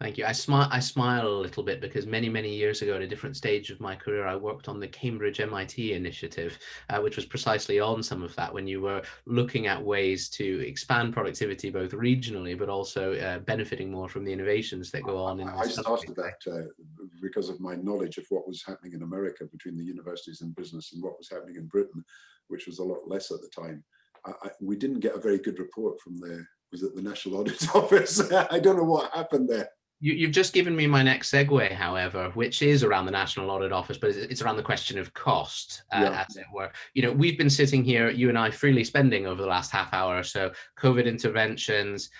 Thank you. I smile a little bit because many, many years ago, at a different stage of my career, I worked on the Cambridge MIT initiative, which was precisely on some of that, when you were looking at ways to expand productivity both regionally, but also benefiting more from the innovations that go on in this I started that because of my knowledge of what was happening in America between the universities and business and what was happening in Britain, which was a lot less at the time. We didn't get a very good report from was it the National Audit Office? I don't know what happened there. You've just given me my next segue, however, which is around the National Audit Office, but it's around the question of cost, as it were. You know, we've been sitting here, you and I, freely spending over the last half hour or so, COVID interventions,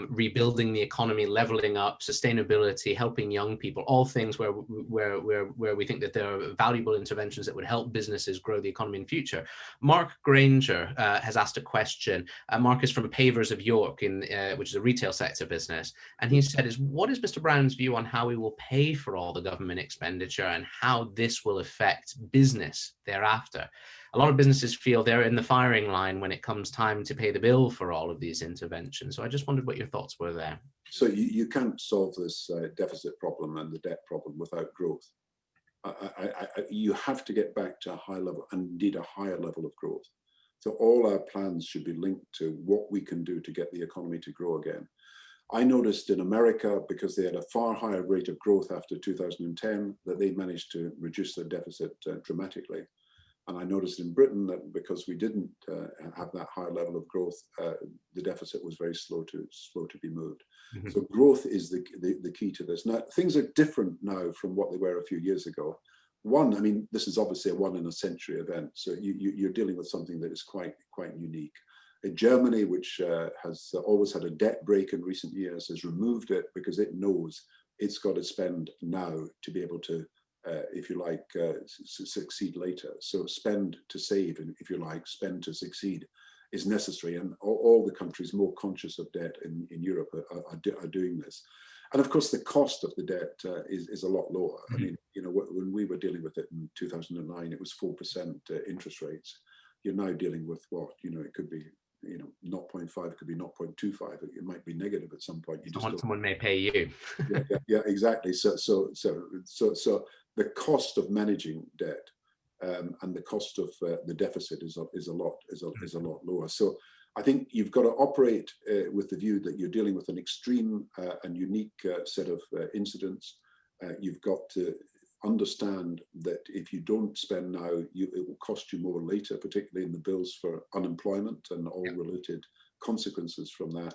rebuilding the economy, leveling up, sustainability, helping young people, all things where we think that there are valuable interventions that would help businesses grow the economy in future. Mark Granger has asked a question. Mark is from Pavers of York, which is a retail sector business, and he said, what is Mr. Brown's view on how we will pay for all the government expenditure and how this will affect business thereafter? A lot of businesses feel they're in the firing line when it comes time to pay the bill for all of these interventions. So I just wondered what your thoughts were there. So you can't solve this deficit problem and the debt problem without growth. You have to get back to a high level, and indeed a higher level of growth. So all our plans should be linked to what we can do to get the economy to grow again. I noticed in America, because they had a far higher rate of growth after 2010, that they managed to reduce their deficit dramatically. And I noticed in Britain that because we didn't have that higher level of growth, the deficit was very slow to be moved. Mm-hmm. So growth is the key to this. Now, things are different now from what they were a few years ago. One, I mean, this is obviously a one in a century event. So you're dealing with something that is quite unique. Germany, which has always had a debt break in recent years, has removed it because it knows it's got to spend now to be able to, if you like, succeed later. So spend to save, and if you like, spend to succeed is necessary. And all the countries more conscious of debt in Europe are doing this. And of course, the cost of the debt is a lot lower. Mm-hmm. I mean, you know, when we were dealing with it in 2009, it was 4% interest rates. You're now dealing with what? You know, it could be, 0.5, it could be 0.25. It might be negative at some point. Someone may pay you. yeah, exactly. So the cost of managing debt and the cost of the deficit is a lot lower. So I think you've got to operate with the view that you're dealing with an extreme and unique set of incidents. You've got to understand that if you don't spend now, it will cost you more later, particularly in the bills for unemployment and all related consequences from that.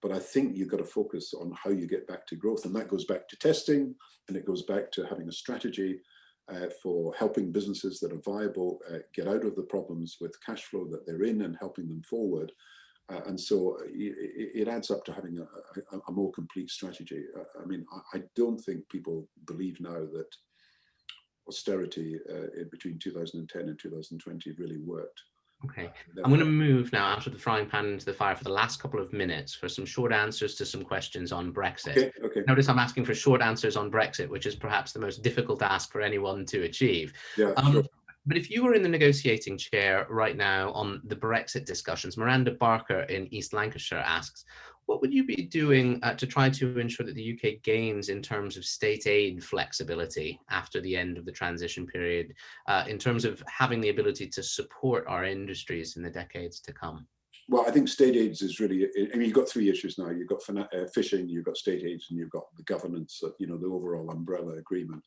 But I think you've got to focus on how you get back to growth. And that goes back to testing, and it goes back to having a strategy for helping businesses that are viable get out of the problems with cash flow that they're in and helping them forward. And so it adds up to having a more complete strategy. I mean, I don't think people believe now that austerity between 2010 and 2020 really worked. Okay, I'm going to move now out of the frying pan into the fire for the last couple of minutes for some short answers to some questions on Brexit. Okay. Notice I'm asking for short answers on Brexit, which is perhaps the most difficult ask for anyone to achieve. Yeah, sure. But if you were in the negotiating chair right now on the Brexit discussions, Miranda Barker in East Lancashire asks, what would you be doing to try to ensure that the UK gains in terms of state aid flexibility after the end of the transition period, in terms of having the ability to support our industries in the decades to come? Well, I think state aids is really, I mean, you've got three issues now. You've got fishing, you've got state aids, and you've got the governance, the overall umbrella agreement.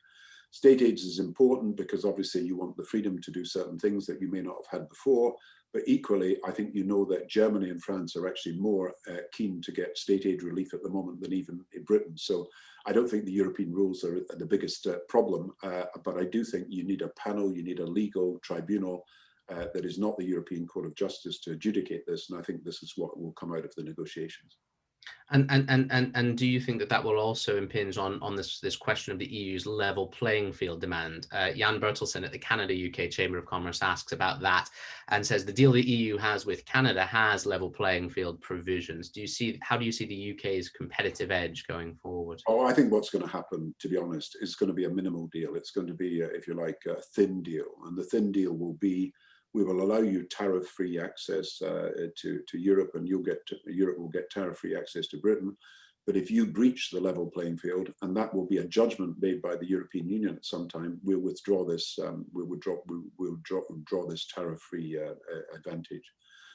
State aids is important because obviously you want the freedom to do certain things that you may not have had before. But equally, I think that Germany and France are actually more keen to get state aid relief at the moment than even in Britain. So I don't think the European rules are the biggest problem, but I do think you need a panel, you need a legal tribunal that is not the European Court of Justice to adjudicate this. And I think this is what will come out of the negotiations. And do you think that will also impinge on this question of the EU's level playing field demand? Jan Bertelsen at the Canada-UK Chamber of Commerce asks about that and says the deal the EU has with Canada has level playing field provisions. How do you see the UK's competitive edge going forward? Oh, I think what's going to happen, to be honest, is going to be a minimal deal. It's going to be, if you like, a thin deal. And the thin deal will be, we will allow you tariff-free access to Europe, and Europe will get tariff-free access to Britain. But if you breach the level playing field, and that will be a judgment made by the European Union at some time, we'll withdraw this. We'll draw this tariff-free advantage.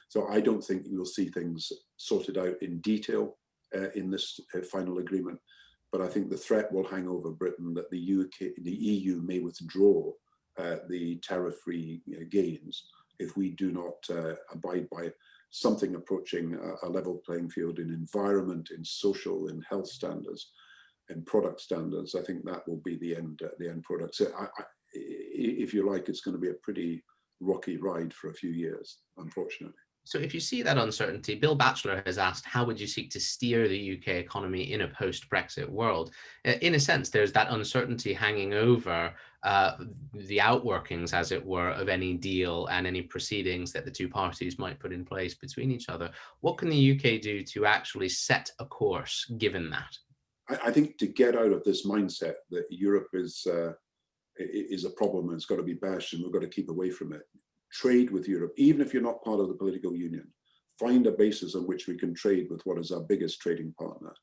So I don't think you'll see things sorted out in detail in this final agreement. But I think the threat will hang over Britain that the EU may withdraw the tariff-free gains if we do not abide by something approaching a level playing field in environment, in social, in health standards, in product standards. I think that will be the end product. So if you like, it's going to be a pretty rocky ride for a few years, unfortunately. So if you see that uncertainty, Bill Batchelor has asked, how would you seek to steer the UK economy in a post-Brexit world? In a sense, there's that uncertainty hanging over the outworkings, as it were, of any deal and any proceedings that the two parties might put in place between each other. What can the UK do to actually set a course given that? I think to get out of this mindset that Europe is a problem and it's got to be bashed and we've got to keep away from it. Trade with Europe, even if you're not part of the political union. Find a basis on which we can trade with what is our biggest trading partner.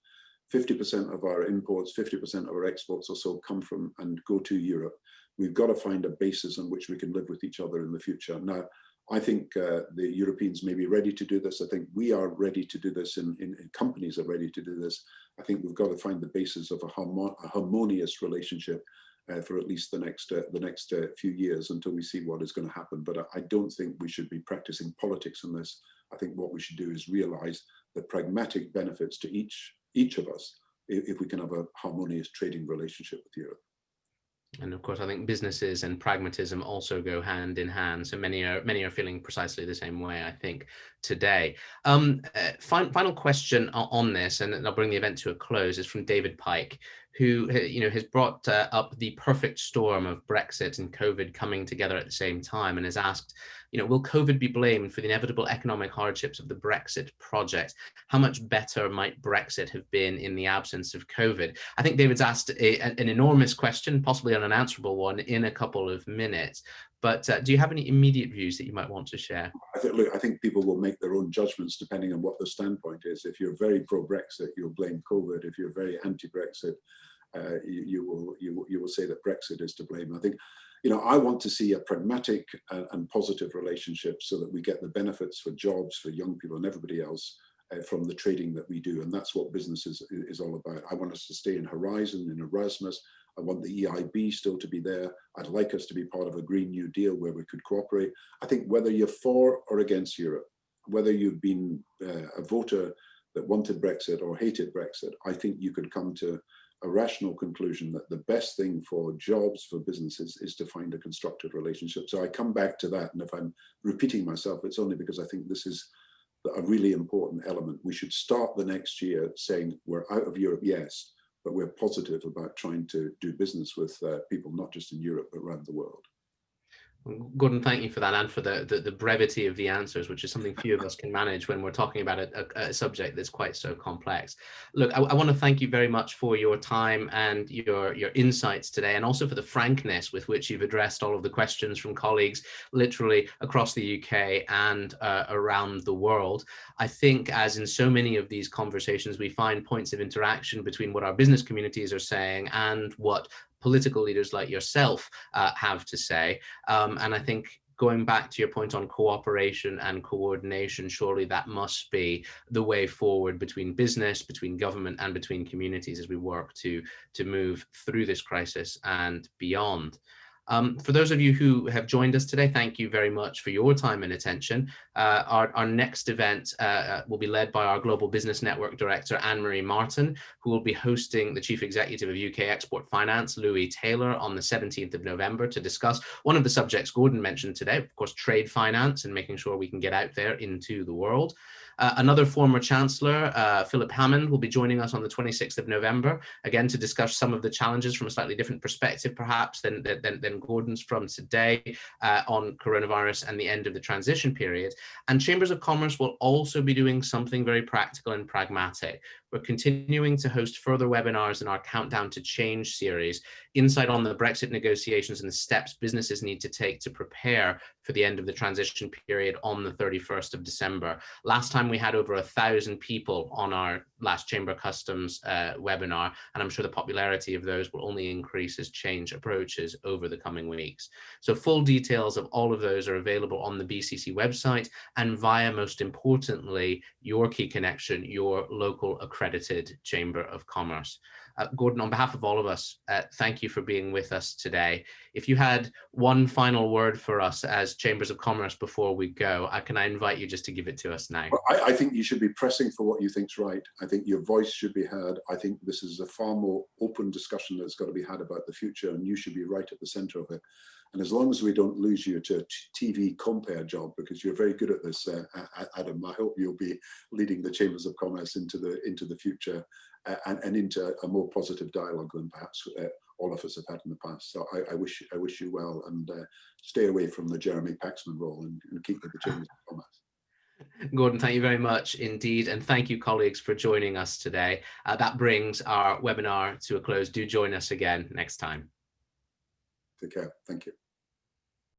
50% of our imports, 50% of our exports or so come from and go to Europe. We've got to find a basis on which we can live with each other in the future. Now, I think the Europeans may be ready to do this. I think we are ready to do this, and companies are ready to do this. I think we've got to find the basis of a harmonious relationship for at least the next few years until we see what is going to happen. But I don't think we should be practicing politics in this. I think what we should do is realize the pragmatic benefits to each of us if we can have a harmonious trading relationship with Europe. And of course, I think businesses and pragmatism also go hand in hand. So many are feeling precisely the same way, I think, today. Final question on this, and I'll bring the event to a close, is from David Pike, who has brought up the perfect storm of Brexit and COVID coming together at the same time, and has asked, will COVID be blamed for the inevitable economic hardships of the Brexit project? How much better might Brexit have been in the absence of COVID? I think David's asked an enormous question, possibly an unanswerable one, in a couple of minutes. But do you have any immediate views that you might want to share? I think people will make their own judgments depending on what the standpoint is. If you're very pro-Brexit, you'll blame COVID. If you're very anti-Brexit, you will say that Brexit is to blame. I think, I want to see a pragmatic and positive relationship so that we get the benefits for jobs, for young people and everybody else from the trading that we do. And that's what business is all about. I want us to stay in Horizon, in Erasmus. I want the EIB still to be there. I'd like us to be part of a Green New Deal where we could cooperate. I think whether you're for or against Europe, whether you've been a voter that wanted Brexit or hated Brexit, I think you could come to a rational conclusion that the best thing for jobs, for businesses, is to find a constructive relationship. So I come back to that. And if I'm repeating myself, it's only because I think this is that a really important element. We should start the next year saying we're out of Europe, yes, but we're positive about trying to do business with people, not just in Europe, but around the world. Gordon, thank you for that, and for the brevity of the answers, which is something few of us can manage when we're talking about a subject that's quite so complex. Look, I want to thank you very much for your time and your insights today, and also for the frankness with which you've addressed all of the questions from colleagues literally across the UK and around the world. I think, as in so many of these conversations, we find points of interaction between what our business communities are saying and what political leaders like yourself have to say. And I think, going back to your point on cooperation and coordination, surely that must be the way forward between business, between government, and between communities as we work to move through this crisis and beyond. For those of you who have joined us today, thank you very much for your time and attention. Our next event will be led by our Global Business Network Director, Anne-Marie Martin, who will be hosting the Chief Executive of UK Export Finance, Louis Taylor, on the 17th of November to discuss one of the subjects Gordon mentioned today, of course, trade finance and making sure we can get out there into the world. Another former Chancellor, Philip Hammond, will be joining us on the 26th of November, again to discuss some of the challenges from a slightly different perspective, perhaps, than Gordon's from today on coronavirus and the end of the transition period. And Chambers of Commerce will also be doing something very practical and pragmatic. We're continuing to host further webinars in our Countdown to Change series, insight on the Brexit negotiations and the steps businesses need to take to prepare for the end of the transition period on the 31st of December. Last time we had over 1,000 people on our last Chamber Customs webinar, and I'm sure the popularity of those will only increase as change approaches over the coming weeks. So full details of all of those are available on the BCC website and via, most importantly, your key connection, your local accredited Chamber of Commerce. Gordon, on behalf of all of us, thank you for being with us today. If you had one final word for us as Chambers of Commerce before we go, can I invite you just to give it to us now? Well, I think you should be pressing for what you think's right. I think your voice should be heard. I think this is a far more open discussion that's got to be had about the future, and you should be right at the center of it. And as long as we don't lose you to a TV compare job, because you're very good at this, Adam, I hope you'll be leading the Chambers of Commerce into the future and into a more positive dialogue than perhaps all of us have had in the past. So I wish you well, and stay away from the Jeremy Paxman role and keep with the Chambers of Commerce. Gordon, thank you very much indeed. And thank you, colleagues, for joining us today. That brings our webinar to a close. Do join us again next time. Take care. Thank you.